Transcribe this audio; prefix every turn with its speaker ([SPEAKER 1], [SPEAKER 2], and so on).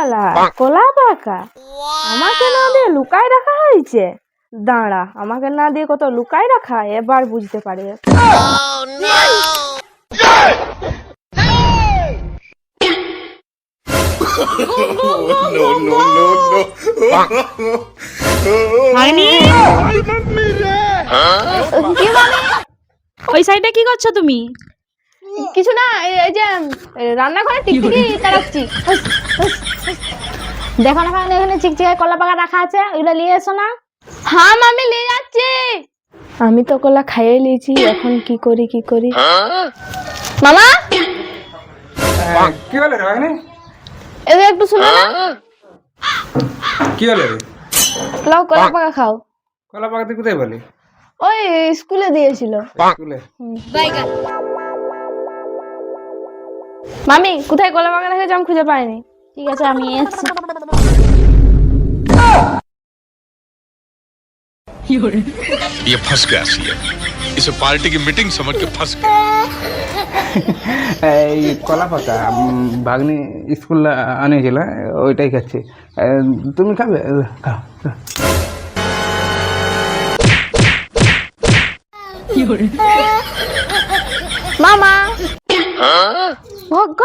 [SPEAKER 1] শালা কলা পাকা আমাকে না দিয়ে লুকায় রাখা হয়েছে। দাঁড়া, আমাকে না দিয়ে কত লুকায় রাখা এবার বুঝতে পারে। কি মানে?
[SPEAKER 2] ওই সাইডে কি করছো তুমি?
[SPEAKER 1] কিছু না, এই যে রান্নাঘরে টিকটিকি তাড়াচ্ছি। দেখো না এখানে চিকচিকায় কলা পাকা রাখা আছে, ওগুলো নিয়ে এসো না। হ্যাঁ মামি নিয়ে যাচ্ছি। আমি তো কলা খাইয়ে নিয়েছি, এখন কি করি মামা?
[SPEAKER 3] কি হলো রে ভাগ্নে?
[SPEAKER 1] এদের একটু শুনো না।
[SPEAKER 3] কি হলো রে?
[SPEAKER 1] লাও কলা পাকা খাও।
[SPEAKER 3] কলা পাকাতে কোথায় বলি?
[SPEAKER 1] ওই স্কুলে দিয়েছিল।
[SPEAKER 3] স্কুলে?
[SPEAKER 1] মামি কোথায় কলা পাকা রেখেছে আমি খুঁজে পাইনি।
[SPEAKER 2] ঠিক আছে, আমি এসেছি।
[SPEAKER 4] ये फंस गया सीएम, इसे पार्टी की मीटिंग समझ के फंस गया।
[SPEAKER 3] এই কলা পাকা ভাগ্নি স্কুল আনিয়েছিল, ওইটাই খাচ্ছি। তুমি খাবে? খাও।
[SPEAKER 1] মামা ভগ